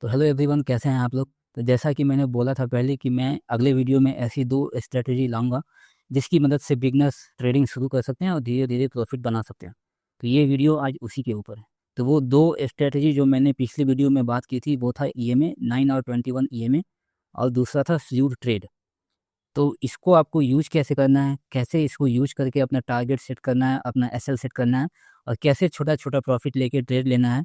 तो hello everyone, कैसे हैं आप लोग। तो जैसा कि मैंने बोला था पहले कि मैं अगले वीडियो में ऐसी दो स्ट्रेटजी लाऊंगा जिसकी मदद से बिगनर्स ट्रेडिंग शुरू कर सकते हैं और धीरे धीरे प्रॉफिट बना सकते हैं। तो ये वीडियो आज उसी के ऊपर है। तो वो दो स्ट्रेटजी जो मैंने पिछली वीडियो में बात की थी वो था ईएमए 9 और 21 ईएमए, और दूसरा था स्ल्यूड ट्रेड। तो इसको आपको यूज कैसे करना है, कैसे इसको यूज करके अपना टारगेट सेट करना है, अपना एसएल सेट करना है, और कैसे छोटा छोटा प्रॉफिट लेके ट्रेड लेना है,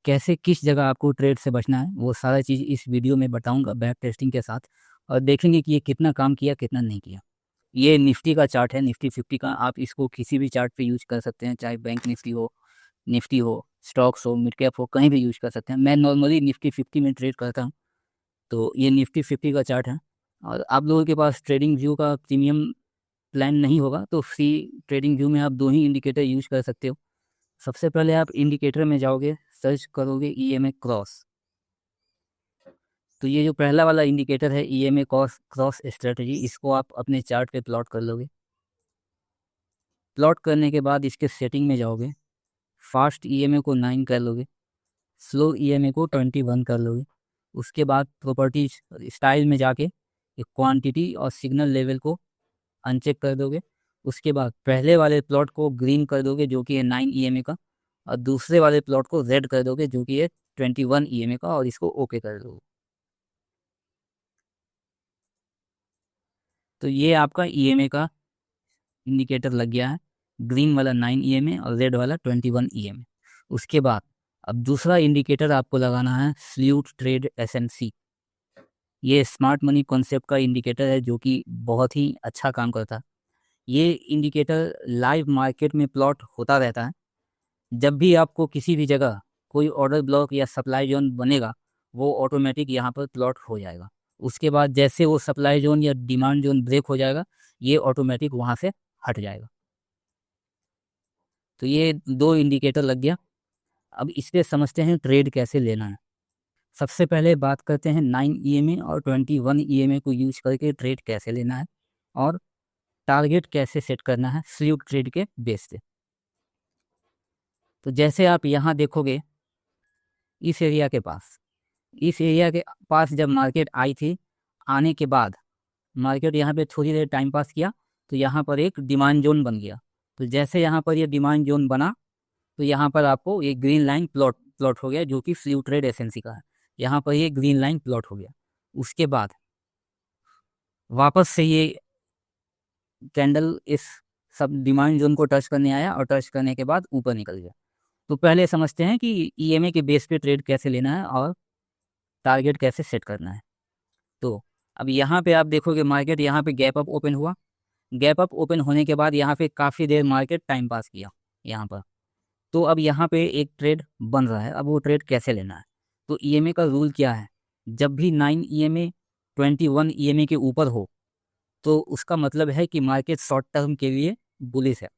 कैसे किस जगह आपको ट्रेड से बचना है, वो सारा चीज़ इस वीडियो में बताऊंगा बैक टेस्टिंग के साथ। और देखेंगे कि ये कितना काम किया कितना नहीं किया। ये निफ्टी का चार्ट है, निफ्टी 50 का। आप इसको किसी भी चार्ट पे यूज कर सकते हैं, चाहे बैंक निफ्टी हो, स्टॉक्स हो, मिड कैप हो, कहीं भी यूज कर सकते हैं। मैं नॉर्मली निफ्टी 50 में ट्रेड करता हूँ। तो ये निफ्टी 50 का चार्ट है। और आप लोगों के पास ट्रेडिंग व्यू का प्रीमियम प्लान नहीं होगा तो फ्री ट्रेडिंग व्यू में आप दो ही इंडिकेटर यूज कर सकते हो। सबसे पहले आप इंडिकेटर में जाओगे, सर्च करोगे ईएमए क्रॉस। तो ये जो पहला वाला इंडिकेटर है ईएमए क्रॉस क्रॉस स्ट्रेटजी, इसको आप अपने चार्ट पे प्लॉट कर लोगे। प्लॉट करने के बाद इसके सेटिंग में जाओगे, फास्ट ईएमए को 9 कर लोगे, स्लो ईएमए को 21 कर लोगे। उसके बाद प्रॉपर्टीज स्टाइल में जाके एक क्वांटिटी और सिग्नल लेवल को अनचेक कर दोगे। उसके बाद पहले वाले प्लॉट को ग्रीन कर दोगे जो कि है 9 ईएमए का, और दूसरे वाले प्लॉट को रेड कर दोगे जो कि है 21 ईएमए का, और इसको ओके कर दोगे। तो ये आपका ईएमए का इंडिकेटर लग गया है, ग्रीन वाला 9 ईएमए और रेड वाला 21 ईएमए। उसके बाद अब दूसरा इंडिकेटर आपको लगाना है स्ल्यूड ट्रेड एसएमसी। ये स्मार्ट मनी कॉन्सेप्ट का इंडिकेटर है जो कि बहुत ही अच्छा काम करता है। ये इंडिकेटर लाइव मार्केट में प्लॉट होता रहता है। जब भी आपको किसी भी जगह कोई ऑर्डर ब्लॉक या सप्लाई जोन बनेगा, वो ऑटोमेटिक यहाँ पर प्लॉट हो जाएगा। उसके बाद जैसे वो सप्लाई जोन या डिमांड जोन ब्रेक हो जाएगा, ये ऑटोमेटिक वहाँ से हट जाएगा। तो ये दो इंडिकेटर लग गया। अब इससे समझते हैं ट्रेड कैसे लेना है। सबसे पहले बात करते हैं 9 ईएमए और 21 ईएमए को यूज करके ट्रेड कैसे लेना है और टारगेट कैसे सेट करना है स्ल्यूड ट्रेड के बेस पे। तो जैसे आप यहाँ देखोगे, इस एरिया के पास इस एरिया के पास जब मार्केट आई थी, आने के बाद मार्केट यहाँ पे थोड़ी देर टाइम पास किया तो यहाँ पर एक डिमांड जोन बन गया। तो जैसे यहाँ पर ये डिमांड जोन बना तो यहाँ पर आपको एक ग्रीन लाइन प्लॉट प्लॉट हो गया जो कि स्ल्यू ट्रेड एसेंसी का है। यहाँ पर ये ग्रीन लाइन प्लॉट हो गया। उसके बाद वापस से ये कैंडल इस सब डिमांड जोन को टच करने आया और टच करने के बाद ऊपर निकल गया। तो पहले समझते हैं कि ईएमए के बेस पे ट्रेड कैसे लेना है और टारगेट कैसे सेट करना है। तो अब यहाँ पे आप देखोगे मार्केट यहाँ पे गैप अप ओपन हुआ। गैप अप ओपन होने के बाद यहाँ पे काफ़ी देर मार्केट टाइम पास किया यहाँ पर। तो अब यहाँ पे एक ट्रेड बन रहा है। अब वो ट्रेड कैसे लेना है, तो ईएमए का रूल क्या है, जब भी 9 ईएमए 21 ईएमए के ऊपर हो तो उसका मतलब है कि मार्केट शॉर्ट टर्म के लिए बुलिश है।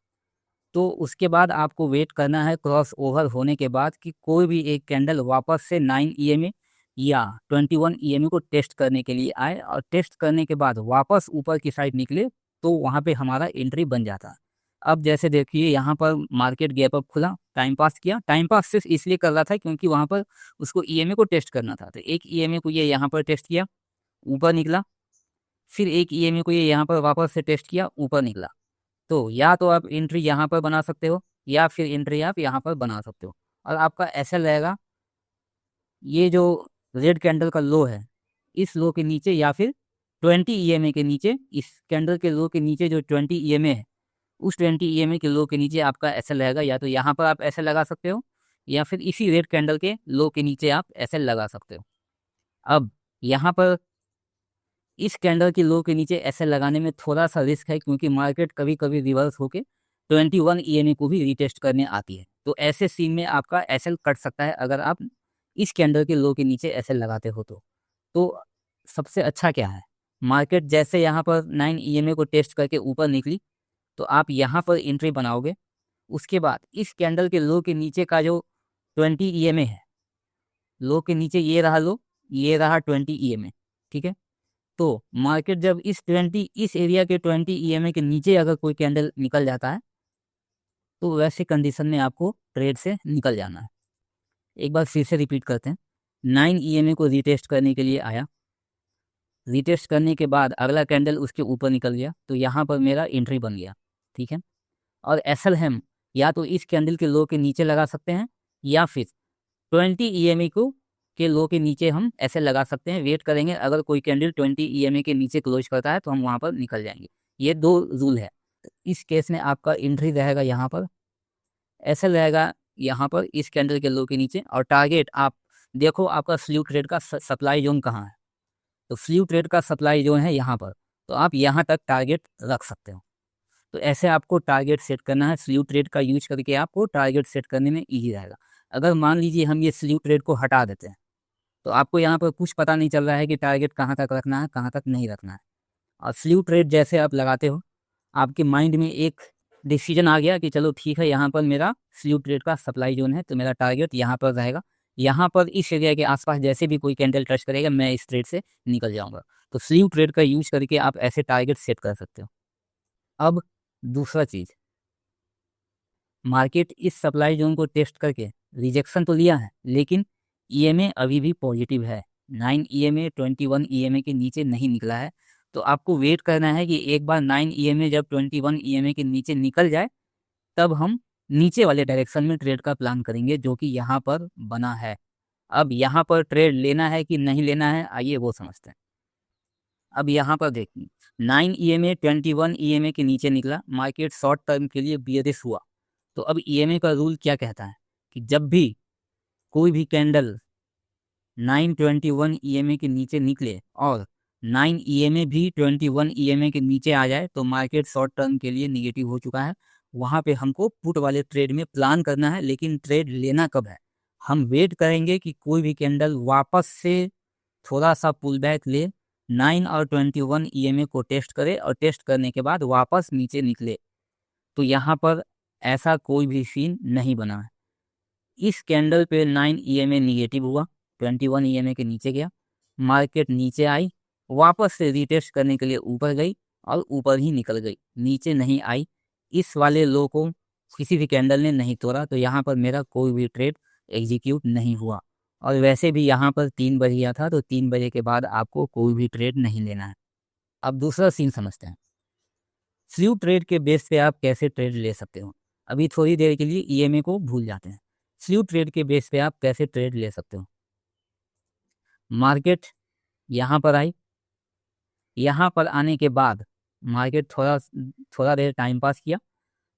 तो उसके बाद आपको वेट करना है क्रॉस ओवर होने के बाद कि कोई भी एक कैंडल वापस से 9 ईएमए या 21 ईएमए को टेस्ट करने के लिए आए, और टेस्ट करने के बाद वापस ऊपर की साइड निकले तो वहाँ पे हमारा एंट्री बन जाता है। अब जैसे देखिए यहाँ पर मार्केट गैप अप खुला, टाइम पास किया। टाइम पास सिर्फ इसलिए कर रहा था क्योंकि वहाँ पर उसको ईएमए को टेस्ट करना था। तो एक ईएमए को ये यहाँ पर टेस्ट किया, ऊपर निकला। फिर एक ईएमए को ये यहाँ पर वापस से टेस्ट किया, ऊपर निकला। तो या तो आप एंट्री यहाँ पर बना सकते हो या फिर एंट्री आप यहाँ पर बना सकते हो। और आपका ऐसा रहेगा, ये जो रेड कैंडल का लो है, इस लो के नीचे या फिर 20 ईएमए के नीचे, इस कैंडल के लो के नीचे जो 20 ईएमए है, उस 20 ईएमए के लो के नीचे आपका ऐसा रहेगा। या तो यहाँ पर आप ऐसे लगा सकते हो या फिर इसी रेड कैंडल के लो के नीचे आप ऐसे लगा सकते हो। अब यहाँ पर इस कैंडल की लो के नीचे ऐसे लगाने में थोड़ा सा रिस्क है क्योंकि मार्केट कभी कभी रिवर्स होके 21 ईएमए को भी रीटेस्ट करने आती है। तो ऐसे सीन में आपका एसएल कट सकता है अगर आप इस कैंडल के लो के नीचे एसएल लगाते हो। तो सबसे अच्छा क्या है, मार्केट जैसे यहाँ पर 9 ईएमए को टेस्ट करके ऊपर निकली तो आप यहाँ पर एंट्री बनाओगे। उसके बाद इस कैंडल के लो के नीचे का जो 20 ईएमए है, लो के नीचे ये रहा लो, ये रहा 20 ईएमए, ठीक है। तो मार्केट जब इस एरिया के 20 ईएमए के नीचे अगर कोई कैंडल निकल जाता है तो वैसे कंडीशन में आपको ट्रेड से निकल जाना है। एक बार फिर से रिपीट करते हैं। 9 EMA को रीटेस्ट करने के लिए आया, रीटेस्ट करने के बाद अगला कैंडल उसके ऊपर निकल गया, तो यहाँ पर मेरा एंट्री बन गया, ठीक है। और एसएल हम या तो इस कैंडल के लो के नीचे लगा सकते हैं या फिर 20 EMA को के लो के नीचे हम ऐसे लगा सकते हैं। वेट करेंगे, अगर कोई कैंडल 20 EMA के नीचे क्लोज करता है तो हम वहाँ पर निकल जाएंगे। ये दो रूल है। इस केस में आपका एंट्री रहेगा यहाँ पर, ऐसे रहेगा यहाँ पर इस कैंडल के लो के नीचे, और टारगेट आप देखो आपका स्लीव ट्रेड का सप्लाई जोन कहाँ है, तो स्लीव ट्रेड का सप्लाई जोन है यहाँ पर, तो आप यहाँ तक टारगेट रख सकते हो। तो ऐसे आपको टारगेट सेट करना है, स्लीव ट्रेड का यूज करके आपको टारगेट सेट करने में ईजी रहेगा। अगर मान लीजिए हम ये स्लीव ट्रेड को हटा देते हैं तो आपको यहाँ पर कुछ पता नहीं चल रहा है कि टारगेट कहाँ तक रखना है, कहाँ तक नहीं रखना है। और स्लीव ट्रेड जैसे आप लगाते हो, आपके माइंड में एक डिसीजन आ गया कि चलो ठीक है, यहाँ पर मेरा स्लीव ट्रेड का सप्लाई जोन है, तो मेरा टारगेट यहाँ पर रहेगा। यहाँ पर इस एरिया के आसपास जैसे भी कोई कैंडल टच करेगा मैं इस ट्रेड से निकल जाऊँगा। तो स्लीव ट्रेड का यूज करके आप ऐसे टारगेट सेट कर सकते हो। अब दूसरा चीज़, मार्केट इस सप्लाई जोन को टेस्ट करके रिजेक्शन तो लिया है, लेकिन ईएमए अभी भी पॉजिटिव है। 9 ईएमए 21 ईएमए के नीचे नहीं निकला है, तो आपको वेट करना है कि एक बार 9 ईएमए जब 21 ईएमए के नीचे निकल जाए तब हम नीचे वाले डायरेक्शन में ट्रेड का प्लान करेंगे, जो कि यहाँ पर बना है। अब यहाँ पर ट्रेड लेना है कि नहीं लेना है, आइए वो समझते हैं। अब यहाँ पर देखिए 9 ईएमए 21 ईएमए के नीचे निकला, मार्केट शॉर्ट टर्म के लिए बियरिश हुआ। तो अब ईएमए का रूल क्या कहता है कि जब भी कोई भी कैंडल 921 ईएमए के नीचे निकले और 9 ईएमए भी 21 ईएमए के नीचे आ जाए तो मार्केट शॉर्ट टर्म के लिए निगेटिव हो चुका है। वहाँ पे हमको पुट वाले ट्रेड में प्लान करना है, लेकिन ट्रेड लेना कब है? हम वेट करेंगे कि कोई भी कैंडल वापस से थोड़ा सा पुल बैक ले, 9 और 21 ईएमए को टेस्ट करे और टेस्ट करने के बाद वापस नीचे निकले। तो यहाँ पर ऐसा कोई भी सीन नहीं बना है। इस कैंडल पे 9 ईएमए निगेटिव हुआ, 21 ईएमए के नीचे गया, मार्केट नीचे आई, वापस से रीटेस्ट करने के लिए ऊपर गई और ऊपर ही निकल गई, नीचे नहीं आई। इस वाले लो को किसी भी कैंडल ने नहीं तोड़ा, तो यहाँ पर मेरा कोई भी ट्रेड एग्जीक्यूट नहीं हुआ। और वैसे भी यहाँ पर 3 बज गया था, तो 3 बजे के बाद आपको कोई भी ट्रेड नहीं लेना है। अब दूसरा सीन समझते हैं, स्लीव ट्रेड के बेस पे आप कैसे ट्रेड ले सकते हो। अभी थोड़ी देर के लिए ईएमए को भूल जाते हैं। स्लीव ट्रेड के बेस पे आप कैसे ट्रेड ले सकते हो। मार्केट यहाँ पर आई, यहाँ पर आने के बाद मार्केट थोड़ा देर टाइम पास किया,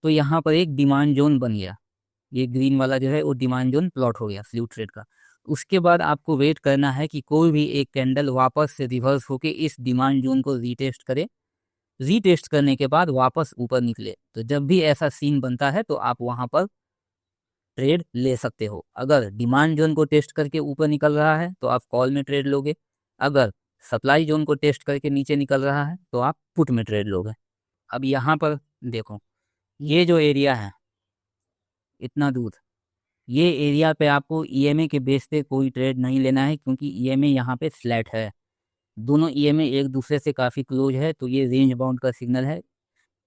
तो यहाँ पर एक डिमांड जोन बन गया। ये ग्रीन वाला जो है वो डिमांड जोन प्लॉट हो गया स्लीव ट्रेड का। उसके बाद आपको वेट करना है कि कोई भी एक कैंडल वापस से रिवर्स होके इस डिमांड जोन को रीटेस्ट करे, रीटेस्ट करने के बाद वापस ऊपर निकले। तो जब भी ऐसा सीन बनता है तो आप वहाँ पर ट्रेड ले सकते हो। अगर डिमांड जोन को टेस्ट करके ऊपर निकल रहा है तो आप कॉल में ट्रेड लोगे, अगर सप्लाई जोन को टेस्ट करके नीचे निकल रहा है तो आप पुट में ट्रेड लोगे। अब यहाँ पर देखो, ये जो एरिया है इतना दूर, ये एरिया पे आपको ईएमए के बेस पे कोई ट्रेड नहीं लेना है, क्योंकि ईएमए यहाँ पे फ्लैट है। दोनों ईएमए एक दूसरे से काफ़ी क्लोज है, तो ये रेंज बाउंड का सिग्नल है।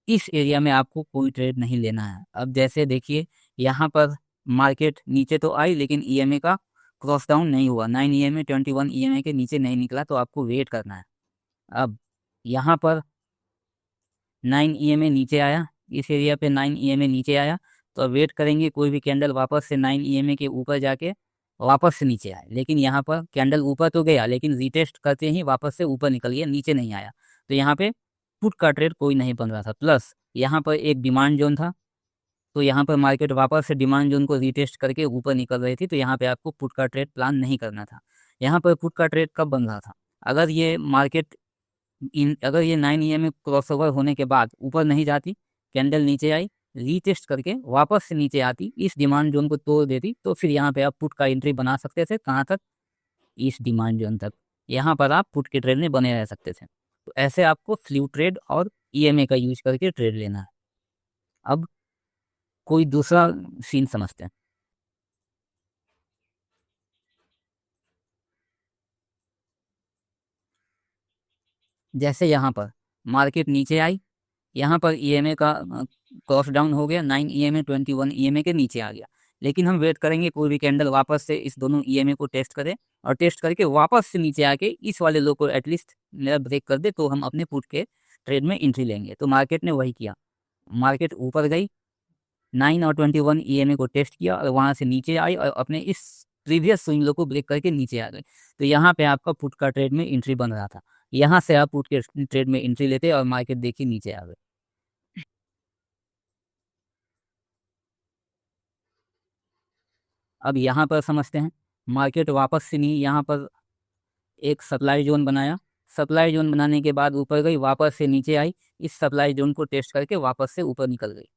इस एरिया में आपको कोई ट्रेड नहीं लेना है। अब जैसे देखिए यहाँ पर मार्केट नीचे तो आई, लेकिन ईएमए का क्रॉस डाउन नहीं हुआ, 9 ईएमए 21 ईएमए के नीचे नहीं निकला, तो आपको वेट करना है। अब यहाँ पर 9 ईएमए नीचे आया, इस एरिया पे 9 ईएमए नीचे आया, तो अब वेट करेंगे कोई भी कैंडल वापस से 9 ईएमए के ऊपर जाके वापस से नीचे आए। लेकिन यहाँ पर कैंडल ऊपर तो गया, लेकिन रीटेस्ट करते ही वापस से ऊपर निकल गया, नीचे नहीं आया। तो यहाँ पे पुट का ट्रेड कोई नहीं बन रहा था। प्लस यहाँ पर एक डिमांड जोन था, तो यहाँ पर मार्केट वापस से डिमांड जोन को रीटेस्ट करके ऊपर निकल रही थी, तो यहाँ पे आपको पुट का ट्रेड प्लान नहीं करना था। यहाँ पर पुट का ट्रेड कब बन रहा था, अगर ये मार्केट अगर ये 9 ईएमए क्रॉसओवर होने के बाद ऊपर नहीं जाती, कैंडल नीचे आई, रीटेस्ट करके वापस से नीचे आती, इस डिमांड जोन को तोड़ देती, तो फिर यहाँ पे आप पुट का एंट्री बना सकते थे। कहाँ तक? इस डिमांड जोन तक। यहाँ पर आप पुट के ट्रेड में बने रह सकते थे। तो ऐसे आपको स्लीव ट्रेड और ईएमए का यूज करके ट्रेड लेना है। अब कोई दूसरा सीन समझते हैं। जैसे यहाँ पर मार्केट नीचे आई, यहाँ पर ईएमए का क्रॉस डाउन हो गया, 9 ईएमए 21 ईएमए के नीचे आ गया, लेकिन हम वेट करेंगे कोई भी कैंडल वापस से इस दोनों ईएमए को टेस्ट करे और टेस्ट करके वापस से नीचे आके इस वाले लो को एटलीस्ट मेरा ब्रेक कर दे तो हम अपने पुट के ट्रेड में एंट्री लेंगे। तो मार्केट ने वही किया, मार्केट ऊपर गई, 9 और 21 ईएमए को टेस्ट किया और वहाँ से नीचे आई और अपने इस प्रीवियस स्विंग लो को ब्रेक करके नीचे आ गई। तो यहाँ पे आपका पुट का ट्रेड में एंट्री बन रहा था, यहाँ से आप पुट के ट्रेड में एंट्री लेते और मार्केट देखिए नीचे आ गए। अब यहाँ पर समझते हैं, मार्केट वापस से नहीं, यहाँ पर एक सप्लाई जोन बनाया, सप्लाई जोन बनाने के बाद ऊपर गई, वापस से नीचे आई, इस सप्लाई जोन को टेस्ट करके वापस से ऊपर निकल गई।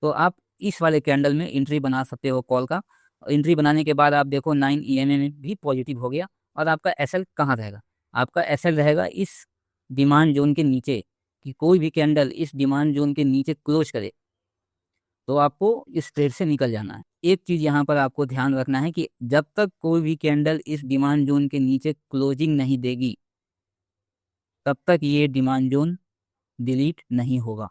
तो आप इस वाले कैंडल में एंट्री बना सकते हो कॉल का। एंट्री बनाने के बाद आप देखो 9 ईएमए में भी पॉजिटिव हो गया और आपका एसएल कहाँ रहेगा, आपका एसएल रहेगा इस डिमांड जोन के नीचे, कि कोई भी कैंडल इस डिमांड जोन के नीचे क्लोज करे तो आपको इस ट्रेड से निकल जाना है। एक चीज़ यहाँ पर आपको ध्यान रखना है कि जब तक कोई भी कैंडल इस डिमांड जोन के नीचे क्लोजिंग नहीं देगी तब तक ये डिमांड जोन डिलीट नहीं होगा।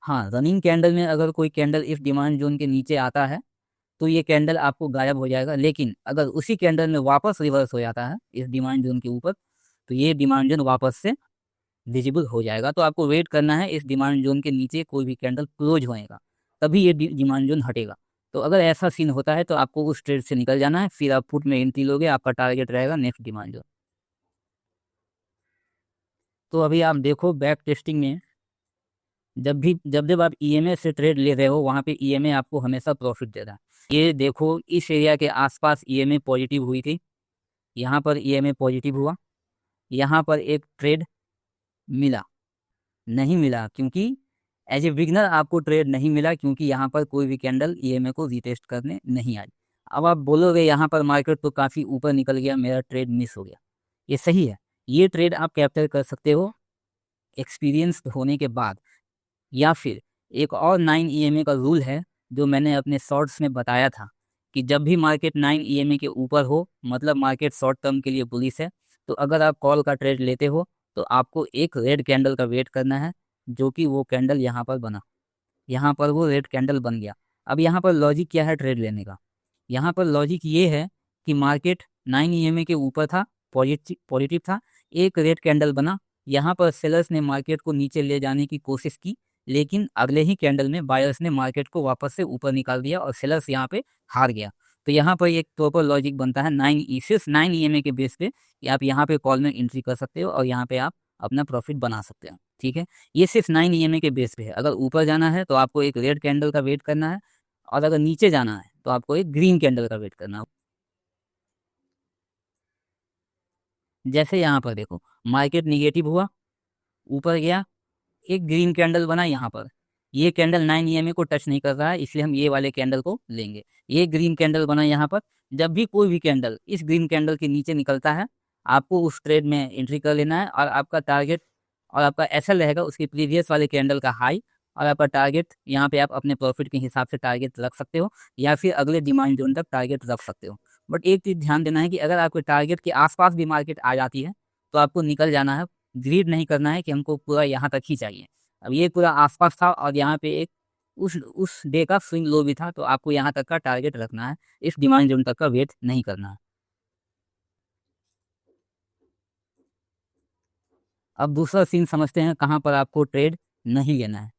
हाँ, रनिंग कैंडल में अगर कोई कैंडल इस डिमांड जोन के नीचे आता है तो ये कैंडल आपको गायब हो जाएगा, लेकिन अगर उसी कैंडल में वापस रिवर्स हो जाता है इस डिमांड जोन के ऊपर तो ये डिमांड जोन वापस से विजिबल हो जाएगा। तो आपको वेट करना है इस डिमांड जोन के नीचे कोई भी कैंडल क्लोज होएगा तभी ये डिमांड जोन हटेगा। तो अगर ऐसा सीन होता है तो आपको उस ट्रेड से निकल जाना है, फिर आप पुट में एंट्री लोगे, आपका टारगेट रहेगा नेक्स्ट डिमांड जोन। तो अभी आप देखो बैक टेस्टिंग में जब जब आप ईएमए से ट्रेड ले रहे हो वहाँ पे ईएमए आपको हमेशा प्रॉफिट दे रहा है। ये देखो इस एरिया के आसपास ईएमए पॉजिटिव हुई थी, यहाँ पर ईएमए पॉजिटिव हुआ, यहाँ पर एक ट्रेड मिला, नहीं मिला क्योंकि एज ए बिगनर आपको ट्रेड नहीं मिला क्योंकि यहाँ पर कोई भी कैंडल ईएमए को रीटेस्ट करने नहीं आई। अब आप बोलोगे यहाँ पर मार्केट तो काफ़ी ऊपर निकल गया, मेरा ट्रेड मिस हो गया। ये सही है, ये ट्रेड आप कैप्चर कर सकते हो एक्सपीरियंस होने के बाद, या फिर एक और 9 ईएमए का रूल है जो मैंने अपने शॉर्ट्स में बताया था कि जब भी मार्केट 9 ईएमए के ऊपर हो मतलब मार्केट शॉर्ट टर्म के लिए बुलिश है। तो अगर आप कॉल का ट्रेड लेते हो तो आपको एक रेड कैंडल का वेट करना है, जो कि वो कैंडल यहाँ पर बना, यहाँ पर वो रेड कैंडल बन गया। अब यहाँ पर लॉजिक क्या है ट्रेड लेने का, यहाँ पर लॉजिक ये है कि मार्केट 9 ईएमए के ऊपर था, पॉजिटिव था, एक रेड कैंडल बना, यहाँ पर सेलर्स ने मार्केट को नीचे ले जाने की कोशिश की, लेकिन अगले ही कैंडल में बायर्स ने मार्केट को वापस से ऊपर निकाल दिया और सेलर्स यहाँ पे हार गया। तो यहाँ पर एक प्रॉपर लॉजिक बनता है सिर्फ 9 ईएमए के बेस पे कि आप यहाँ पे कॉल में एंट्री कर सकते हो और यहाँ पे आप अपना प्रॉफिट बना सकते हो। ठीक है, ये सिर्फ 9 ईएमए के बेस पे है। अगर ऊपर जाना है तो आपको एक रेड कैंडल का वेट करना है और अगर नीचे जाना है तो आपको एक ग्रीन कैंडल का वेट करना है। जैसे यहाँ पर देखो मार्केट निगेटिव हुआ, ऊपर गया, एक ग्रीन कैंडल बना यहाँ पर, ये कैंडल 9 ईएमए को टच नहीं कर रहा है इसलिए हम ये वाले कैंडल को लेंगे। ये ग्रीन कैंडल बना यहाँ पर, जब भी कोई भी कैंडल इस ग्रीन कैंडल के नीचे निकलता है आपको उस ट्रेड में एंट्री कर लेना है और आपका टारगेट और आपका एसएल रहेगा उसके प्रीवियस वाले कैंडल का हाई, और आपका टारगेट यहाँ पे आप अपने प्रॉफिट के हिसाब से टारगेट रख सकते हो या फिर अगले डिमांड जोन तक टारगेट रख सकते हो। बट एक चीज़ ध्यान देना है कि अगर आपके टारगेट के आसपास भी मार्केट आ जाती है तो आपको निकल जाना है, ग्रीड नहीं करना है कि हमको पूरा यहाँ तक ही चाहिए। अब ये पूरा आसपास था और यहाँ पे एक उस डे का स्विंग लो भी था, तो आपको यहाँ तक का टारगेट रखना है, इस डिमांड जोन तक का वेट नहीं करना है। अब दूसरा सीन समझते हैं कहाँ पर आपको ट्रेड नहीं लेना है।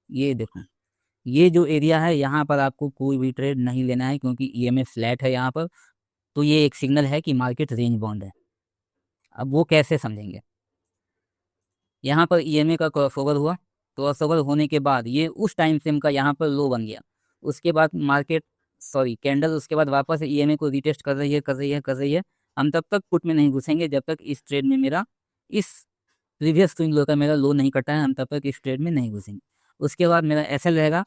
ये देखो ये जो एरिया है यहाँ पर आपको कोई भी ट्रेड नहीं लेना है क्योंकि ईएमए फ्लैट है यहाँ पर, तो ये एक सिग्नल है कि मार्केट रेंज बाउंड है। अब वो कैसे समझेंगे, यहाँ पर ईएमए का क्रॉसओवर हुआ, क्रॉसओवर होने के बाद ये उस टाइम फ्रेम का यहाँ पर लो बन गया, उसके बाद कैंडल उसके बाद वापस ईएमए को रिटेस्ट कर रही है हम तब तक पुट में नहीं घुसेंगे जब तक इस ट्रेड में मेरा इस प्रीवियस स्विंग लो का मेरा लो नहीं कटा है, हम तब तक इस ट्रेड में नहीं घुसेंगे। उसके बाद मेरा एसएल रहेगा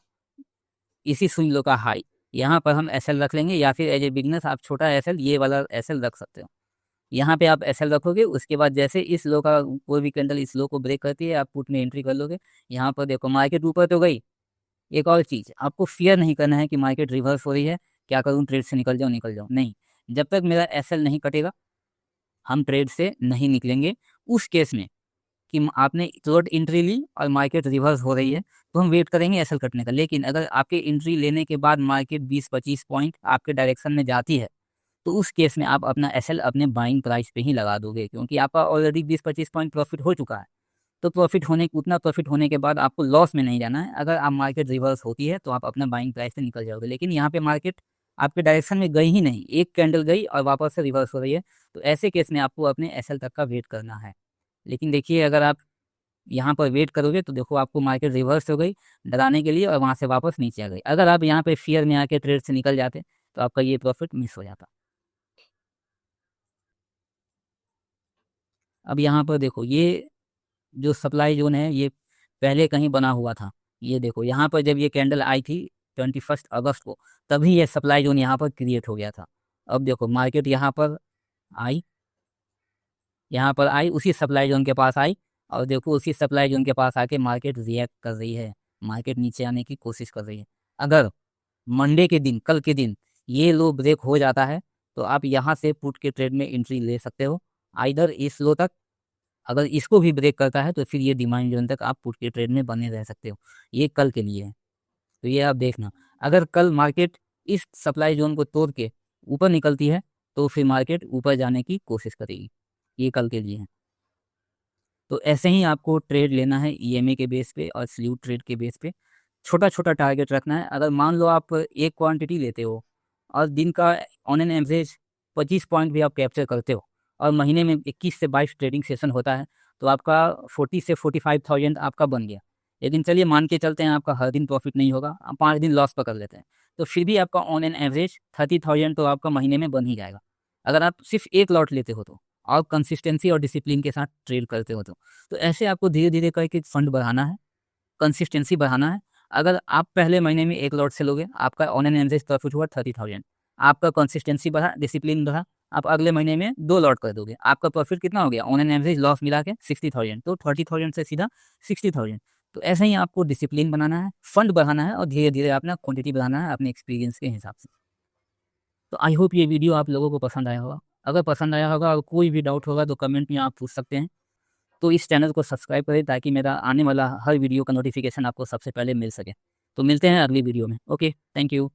इसी स्विंग लो का हाई, यहाँ पर हम एसएल रख लेंगे या फिर एज ए बिगनर्स आप छोटा एसएल ये वाला एसएल रख सकते हो। यहाँ पे आप एसएल रखोगे, उसके बाद जैसे इस लो का कोई भी कैंडल इस लो को ब्रेक करती है आप पुट में एंट्री कर लोगे। यहाँ पर देखो मार्केट ऊपर तो गई। एक और चीज़ आपको फियर नहीं करना है कि मार्केट रिवर्स हो रही है, क्या करूँ ट्रेड से निकल जाऊँ, नहीं, जब तक मेरा एसएल नहीं कटेगा हम ट्रेड से नहीं निकलेंगे। उस केस में कि आपने तुरंत एंट्री ली और मार्केट रिवर्स हो रही है तो हम वेट करेंगे एसएल कटने का, लेकिन अगर आपके एंट्री लेने के बाद मार्केट 20-25 पॉइंट आपके डायरेक्शन में जाती है तो उस केस में आप अपना एसएल अपने बाइंग प्राइस पे ही लगा दोगे, क्योंकि आपका ऑलरेडी 20-25 पॉइंट प्रॉफिट हो चुका है। तो उतना प्रॉफिट होने के बाद आपको लॉस में नहीं जाना है। अगर आप मार्केट रिवर्स होती है तो आप अपना बाइंग प्राइस से निकल जाओगे, लेकिन यहाँ पे मार्केट आपके डायरेक्शन में गई ही नहीं, एक कैंडल गई और वापस से रिवर्स हो रही है। तो ऐसे केस में आपको अपने एसएल तक का वेट करना है। लेकिन देखिए, अगर आप यहाँ पर वेट करोगे तो देखो आपको मार्केट रिवर्स हो गई डराने के लिए और वहाँ से वापस नीचे आ गई। अगर आप यहाँ पे फियर में आके ट्रेड से निकल जाते तो आपका ये प्रॉफिट मिस हो जाता। अब यहाँ पर देखो, ये जो सप्लाई जोन है ये पहले कहीं बना हुआ था। ये देखो यहाँ पर जब ये कैंडल आई थी 21 अगस्त को, तभी ये सप्लाई जोन यहाँ पर क्रिएट हो गया था। अब देखो मार्केट आई यहाँ पर आई, उसी सप्लाई जोन के पास आई, और देखो उसी सप्लाई जोन के पास आके मार्केट रिएक्ट कर रही है, मार्केट नीचे आने की कोशिश कर रही है। अगर मंडे के दिन, कल के दिन ये लो ब्रेक हो जाता है तो आप यहाँ से पुट के ट्रेड में एंट्री ले सकते हो, आइदर इस लो तक। अगर इसको भी ब्रेक करता है तो फिर ये डिमांड जोन तक आप पुट के ट्रेड में बने रह सकते हो। ये कल के लिए है, तो ये आप देखना। अगर कल मार्केट इस सप्लाई जोन को तोड़ के ऊपर निकलती है तो फिर मार्केट ऊपर जाने की कोशिश करेगी। ये कल के लिए है। तो ऐसे ही आपको ट्रेड लेना है ईएमए के बेस पे और स्ल्यू ट्रेड के बेस पे। छोटा छोटा टारगेट रखना है। अगर मान लो आप एक क्वांटिटी लेते हो और दिन का ऑन एन एवरेज 25 पॉइंट भी आप कैप्चर करते हो और महीने में 21 से 22 ट्रेडिंग सेशन होता है, तो आपका 40 से 45,000 आपका बन गया। लेकिन चलिए मान के चलते हैं आपका हर दिन प्रॉफिट नहीं होगा, आप 5 दिन लॉस पकड़ लेते हैं, तो फिर भी आपका ऑन एन एवरेज 30,000 तो आपका महीने में बन ही जाएगा। अगर आप सिर्फ एक लॉट लेते हो तो, और कंसिस्टेंसी और डिसिप्लिन के साथ ट्रेड करते हो तो ऐसे आपको धीरे धीरे करके फंड बढ़ाना है, कंसिस्टेंसी बढ़ाना है। अगर आप पहले महीने में एक लॉट से लोगे, आपका ऑन एन एवरेज प्रॉफिट हुआ 30,000, आपका कंसिस्टेंसी बढ़ा, डिसिप्लिन बढ़ा, आप अगले महीने में 2 लॉट कर दोगे, आपका प्रॉफिट कितना हो गया ऑन एन एवरेज लॉस मिला के 60,000, तो 30,000 से सीधा 60,000। तो ऐसे ही आपको डिसिप्लिन बनाना है, फंड बढ़ाना है और धीरे धीरे अपना क्वांटिटी बढ़ाना है अपने एक्सपीरियंस के हिसाब से। तो आई होप ये वीडियो आप लोगों को पसंद आया होगा। अगर पसंद आया होगा और कोई भी डाउट होगा तो कमेंट में आप पूछ सकते हैं। तो इस चैनल को सब्सक्राइब करें ताकि मेरा आने वाला हर वीडियो का नोटिफिकेशन आपको सबसे पहले मिल सके। तो मिलते हैं अगली वीडियो में। Okay, thank you.